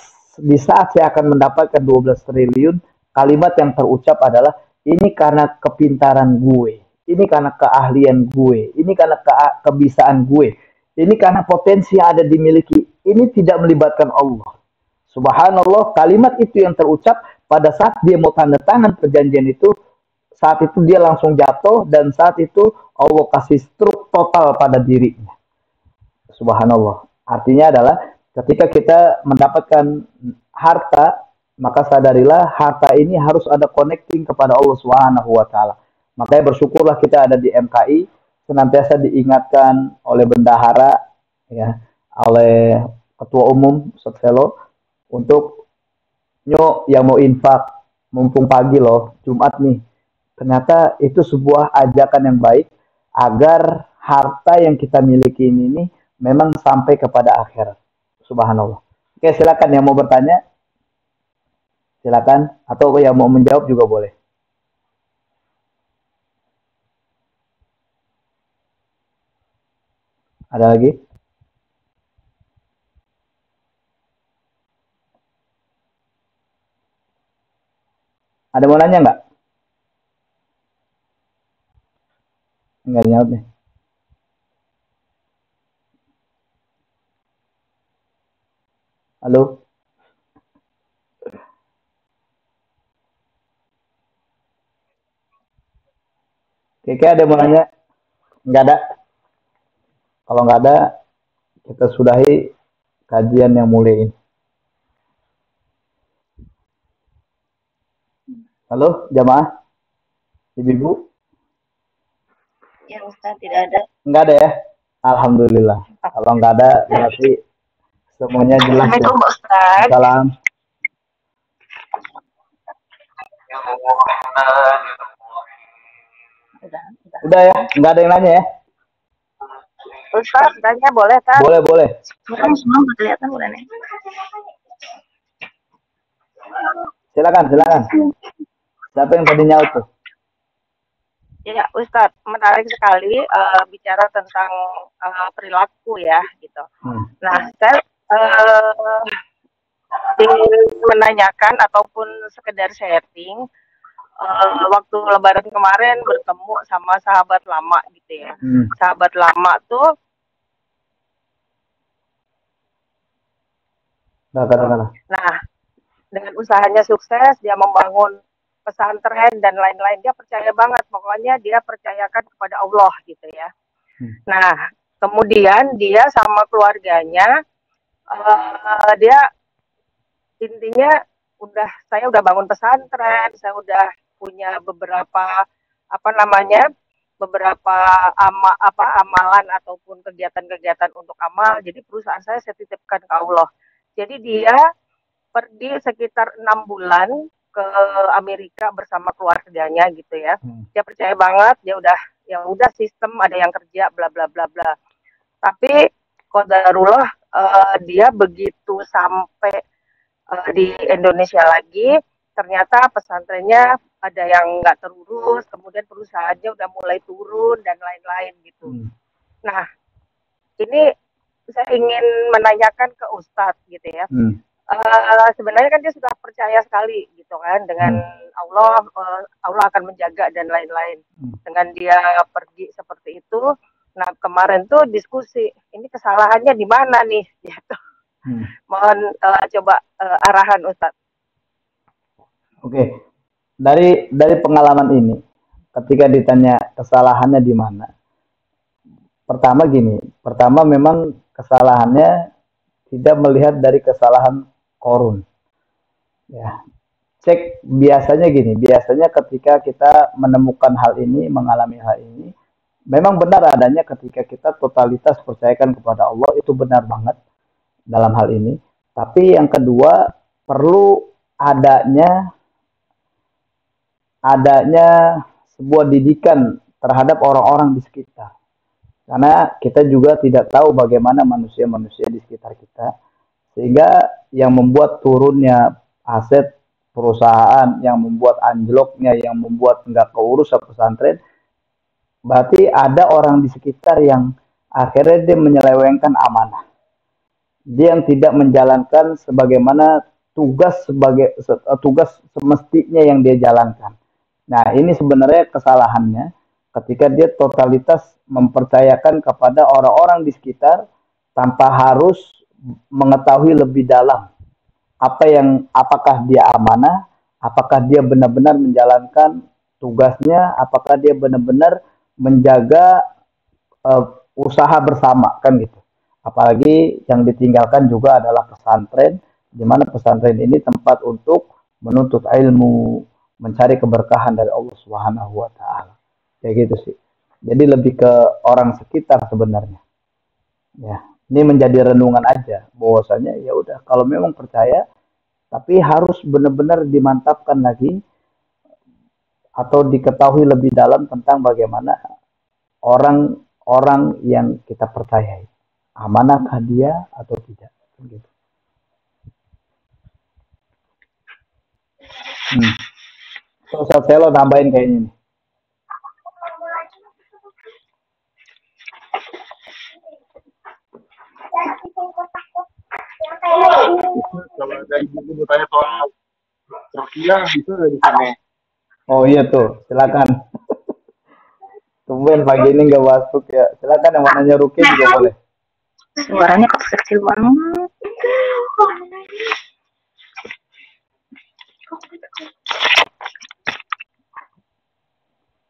saya akan mendapatkan 12 triliun, kalimat yang terucap adalah, ini karena kepintaran gue, ini karena keahlian gue, ini karena kebisaan gue, ini karena potensi yang ada dimiliki, ini tidak melibatkan Allah. Subhanallah, kalimat itu yang terucap pada saat dia mau tanda tangan perjanjian itu, saat itu dia langsung jatuh dan saat itu Allah kasih stroke total pada dirinya. Subhanallah. Artinya adalah ketika kita mendapatkan harta, maka sadarilah harta ini harus ada connecting kepada Allah Subhanahu wa taala. Makanya bersyukurlah kita ada di MKI, senantiasa diingatkan oleh bendahara, ya, oleh ketua umum Ustaz Selo, untuk yang mau infak, mumpung pagi loh, Jumat nih. Ternyata itu sebuah ajakan yang baik agar harta yang kita miliki ini memang sampai kepada akhirat. Subhanallah. Oke, silakan yang mau bertanya, silakan, atau yang mau menjawab juga boleh. Ada lagi? Ada mau nanya nggak? Nggak nyaut nih. Halo? Kayaknya ada mau nanya? Nggak ada? Kalau nggak ada, kita sudahi kajian yang mulia ini. Halo, jamaah? Ibu-ibu? Ya Ustaz, tidak ada. Nggak ada ya? Alhamdulillah. Kalau nggak ada, berarti semuanya jelas ya. Assalamualaikum Ustaz. Salam. Udah ya? Nggak ada yang nanya ya? Ustaz, tanya boleh kan? Boleh, boleh. Semua kelihatan boleh nih. Silakan. Siapa yang tadi nyaut tuh? Ya Ustaz, menarik sekali bicara tentang perilaku ya gitu. Nah, saya ingin menanyakan ataupun sekedar sharing, waktu Lebaran kemarin bertemu sama sahabat lama gitu ya. Sahabat lama tuh Nah, dengan usahanya sukses, dia membangun pesantren dan lain-lain, dia percaya banget, pokoknya dia percayakan kepada Allah gitu ya. Nah, kemudian dia sama keluarganya, dia intinya saya udah bangun pesantren, saya udah punya beberapa apa namanya beberapa amalan ataupun kegiatan-kegiatan untuk amal. Jadi perusahaan saya titipkan ke Allah. Jadi dia pergi sekitar 6 bulan ke Amerika bersama keluarganya gitu ya. Dia percaya banget, dia udah ya udah sistem ada yang kerja bla bla bla bla. Tapi qadarullah dia begitu sampai di Indonesia lagi, ternyata pesantrennya ada yang nggak terurus, kemudian perusahaannya udah mulai turun dan lain-lain gitu. Nah, ini saya ingin menanyakan ke Ustadz gitu ya. Sebenarnya kan dia sudah percaya sekali gitu kan dengan Allah, Allah akan menjaga dan lain-lain. Dengan dia pergi seperti itu, nah kemarin tuh diskusi, ini kesalahannya di mana nih gitu. Mohon coba arahan Ustadz. Oke. Dari pengalaman ini, ketika ditanya kesalahannya di mana, pertama memang kesalahannya tidak melihat dari kesalahan korun. Ya, cek biasanya ketika kita menemukan hal ini, mengalami hal ini, memang benar adanya ketika kita totalitas percayakan kepada Allah, itu benar banget dalam hal ini. Tapi yang kedua, perlu adanya sebuah didikan terhadap orang-orang di sekitar. Karena kita juga tidak tahu bagaimana manusia-manusia di sekitar kita. Sehingga yang membuat turunnya aset perusahaan, yang membuat anjloknya, yang membuat nggak keurus pesantren, berarti ada orang di sekitar yang akhirnya dia menyelewengkan amanah. Dia yang tidak menjalankan sebagaimana tugas semestinya yang dia jalankan. Nah, ini sebenarnya kesalahannya ketika dia totalitas mempercayakan kepada orang-orang di sekitar tanpa harus mengetahui lebih dalam apakah dia amanah, apakah dia benar-benar menjalankan tugasnya, apakah dia benar-benar menjaga usaha bersama kan gitu. Apalagi yang ditinggalkan juga adalah pesantren, di mana pesantren ini tempat untuk menuntut ilmu, mencari keberkahan dari Allah Subhanahu wa taala. Kayak gitu sih. Jadi lebih ke orang sekitar sebenarnya. Ya, ini menjadi renungan aja bahwasanya ya udah kalau memang percaya tapi harus benar-benar dimantapkan lagi atau diketahui lebih dalam tentang bagaimana orang-orang yang kita percayai. Amanahkah dia atau tidak? Gitu. Saya lo nambahin kayaknya nih. Kalau ada ibu bertanya soal Rukia bisa di sana. Oh iya tuh, silakan. Tumben pagi ini nggak masuk ya. Silakan yang warnanya Rukia juga boleh. Suaranya kok kecil banget.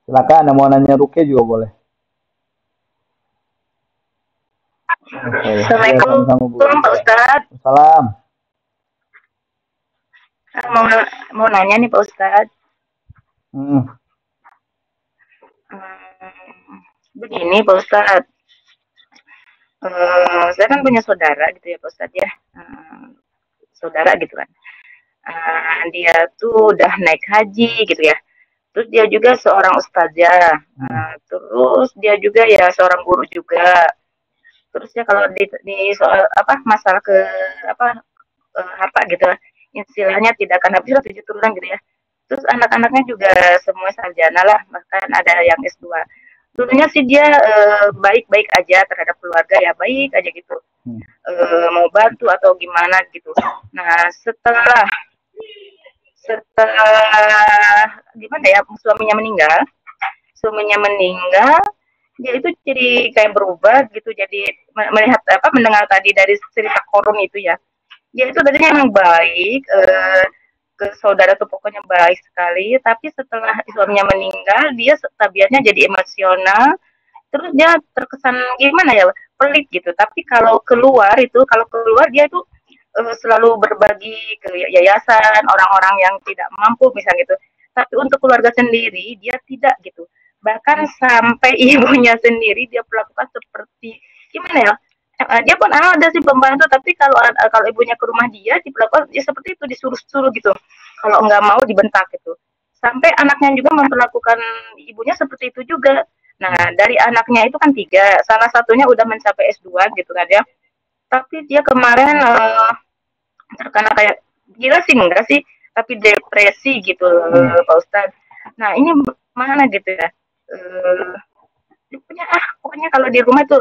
Silakan yang mau nanya Rukia juga boleh. Assalamualaikum Pak Ustadz. Salam. Mau nanya nih Pak Ustadz. Begini Pak Ustadz. Saya kan punya saudara gitu ya Pak Ustadz ya. Saudara gitu kan. Dia tuh udah naik haji gitu ya. Terus dia juga seorang ustazah. Terus dia juga ya seorang guru juga. Terus ya kalau di soal masalah harta gitu lah, istilahnya tidak akan habis 7 turunan gitu ya. Terus anak-anaknya juga semua sarjana lah, bahkan ada yang S2. Dulunya sih dia baik-baik aja terhadap keluarga ya, baik aja gitu. Mau bantu atau gimana gitu. Nah setelah gimana ya, suaminya meninggal, dia itu jadi kayak berubah gitu, jadi melihat mendengar tadi dari cerita korun itu ya, dia itu tadinya emang baik, ke saudara tuh pokoknya baik sekali, tapi setelah suaminya meninggal dia tabiatnya jadi emosional, terus dia terkesan gimana ya, pelit gitu. Tapi kalau keluar dia itu selalu berbagi ke yayasan orang-orang yang tidak mampu misalnya gitu. Tapi untuk keluarga sendiri dia tidak gitu. Bahkan sampai ibunya sendiri dia perlakukan seperti gimana ya, dia pun ada sih pembantu, tapi kalau ibunya ke rumah dia diperlakukan ya seperti itu, disuruh-suruh gitu, kalau nggak mau dibentak gitu. Sampai anaknya juga memperlakukan ibunya seperti itu juga. Nah, dari anaknya itu kan tiga, salah satunya udah mencapai S2 gitu kan ya. Tapi dia kemarin terkena kayak gila sih enggak sih, tapi depresi gitu Pak Ustadz. Nah ini mana gitu ya, punya pokoknya kalau di rumah itu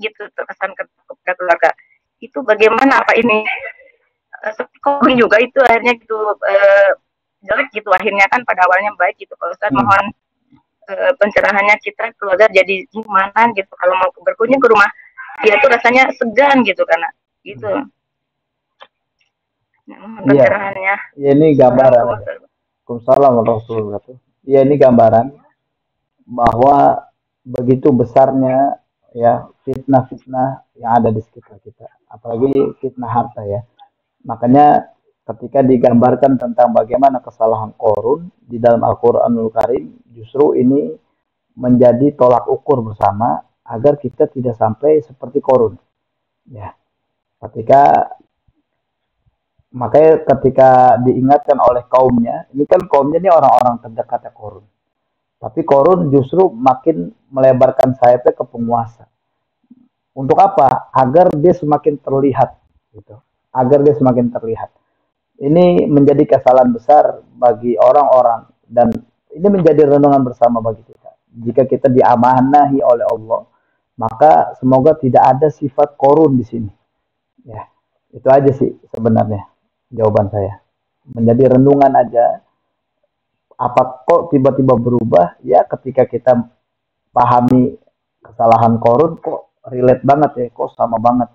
gitu terkesan kepada keluarga itu bagaimana, apa ini sekolah juga itu akhirnya gitu jelek gitu, akhirnya kan pada awalnya baik gitu Pak Ustadz. Mohon pencerahannya, kita keluarga jadi gimana gitu kalau mau berkunjung ke rumah dia tuh rasanya segan gitu karena gitu. Pencerahannya. Ya, ini gambaran. Waalaikumsalam warahmatullahi wabarakatuh. Ya, ini gambaran bahwa begitu besarnya ya fitnah-fitnah yang ada di sekitar kita, apalagi fitnah harta ya. Makanya ketika digambarkan tentang bagaimana kesalahan Qarun di dalam Al-Qur'anul Karim, justru ini menjadi tolak ukur bersama agar kita tidak sampai seperti Qarun. Ya, makanya ketika diingatkan oleh kaumnya, ini kan kaumnya ini orang-orang terdekat Qarun. Tapi Qarun justru makin melebarkan sayapnya ke penguasa. Untuk apa? Agar dia semakin terlihat, gitu. Agar dia semakin terlihat. Ini menjadi kesalahan besar bagi orang-orang, dan ini menjadi renungan bersama bagi kita. Jika kita diamanahi oleh Allah, maka semoga tidak ada sifat Qarun di sini. Ya, itu aja sih sebenarnya jawaban saya. Menjadi renungan aja. Apa kok tiba-tiba berubah? Ya, ketika kita pahami kesalahan Qarun, kok relate banget ya, kok sama banget.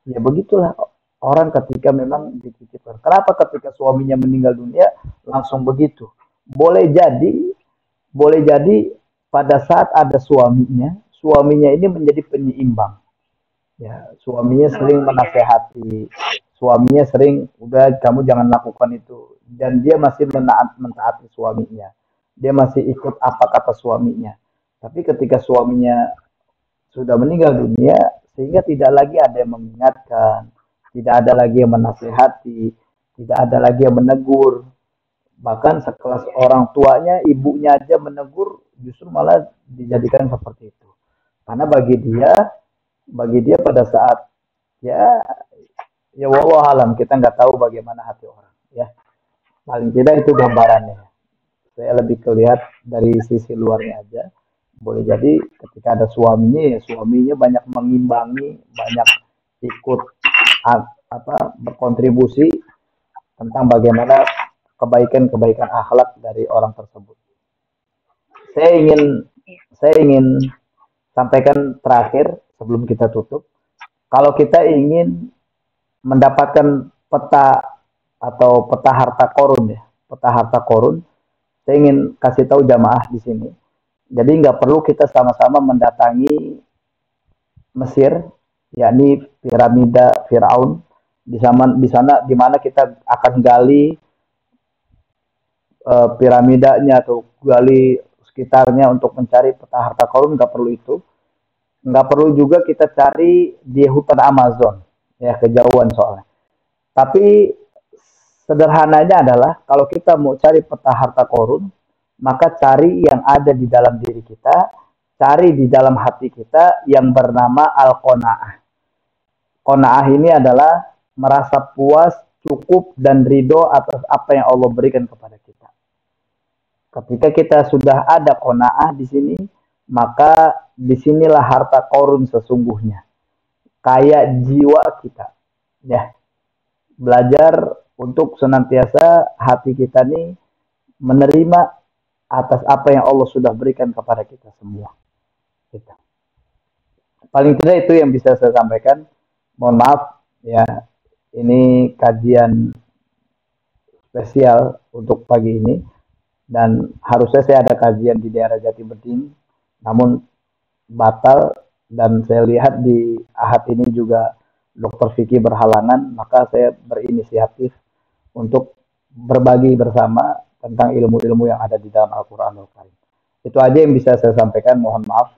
Ya begitulah orang ketika memang dititipkan. Kenapa ketika suaminya meninggal dunia langsung begitu? Boleh jadi pada saat ada suaminya ini menjadi penyeimbang. Ya, suaminya sering menasehati, suaminya sering udah kamu jangan lakukan itu, dan dia masih mentaati suaminya. Dia masih ikut apa kata suaminya. Tapi ketika suaminya sudah meninggal dunia, sehingga tidak lagi ada yang mengingatkan, tidak ada lagi yang menasehati, tidak ada lagi yang menegur. Bahkan sekelas orang tuanya, ibunya aja menegur, justru malah dijadikan seperti itu. Karena bagi dia pada saat ya wallahu alam, kita nggak tahu bagaimana hati orang ya. Paling tidak itu gambarannya. Saya lebih kelihat dari sisi luarnya aja. Boleh jadi ketika ada suaminya, ya suaminya banyak mengimbangi, banyak ikut berkontribusi tentang bagaimana kebaikan akhlak dari orang tersebut. Saya ingin sampaikan terakhir sebelum kita tutup. Kalau kita ingin mendapatkan peta harta Qarun ya, peta harta Qarun, saya ingin kasih tahu jamaah di sini. Jadi nggak perlu kita sama-sama mendatangi Mesir, yakni piramida Firaun, di sana di mana kita akan gali piramidanya atau gali sekitarnya untuk mencari peta harta Qarun. Nggak perlu itu. Nggak perlu juga kita cari di hutan Amazon, ya kejauhan soalnya. Tapi sederhananya adalah kalau kita mau cari peta harta Qarun, maka cari yang ada di dalam diri kita, cari di dalam hati kita yang bernama al-qanaah. Qanaah ini adalah merasa puas, cukup, dan ridho atas apa yang Allah berikan kepada kita. Ketika kita sudah ada qanaah di sini, maka disinilah harta Qarun sesungguhnya. Kayak jiwa kita. Ya. Belajar untuk senantiasa hati kita nih menerima atas apa yang Allah sudah berikan kepada kita semua. Gitu. Paling tidak itu yang bisa saya sampaikan. Mohon maaf ya, ini kajian spesial untuk pagi ini, dan harusnya saya ada kajian di daerah Jati Bening, namun batal, dan saya lihat di Ahad ini juga Dr. Vicky berhalangan, maka saya berinisiatif untuk berbagi bersama tentang ilmu-ilmu yang ada di dalam Al-Quranul Karim. Itu aja yang bisa saya sampaikan. Mohon maaf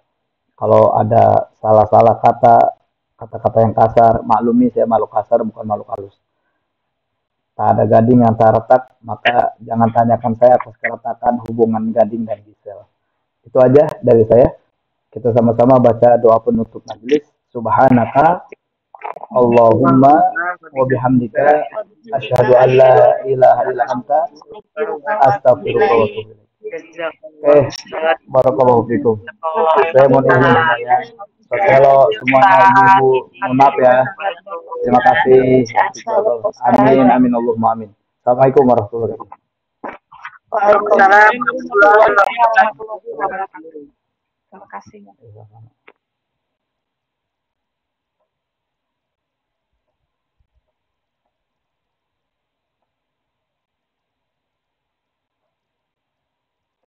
kalau ada salah-salah kata-kata yang kasar. Maklumi, saya makhluk kasar, bukan makhluk halus. Tak ada gading yang tak retak, maka jangan tanyakan saya atas keretakan hubungan gading dan Gisel. Itu aja dari saya. Kita sama-sama baca doa penutup majelis. Subhanaka Allahumma wa bihamdika asyhadu an la ilaha illa anta astaghfiruka wa atubu ilaik. Barakallahu fikum. Saya mohon izin ya. Kalau semuanya ibu-ibu, mohon maaf ya. Terima kasih. Amin, amin, Allahumma amin. Assalamualaikum warahmatullahi wabarakatuh. Waalaikumsalam warahmatullahi wabarakatuh. Terima kasih.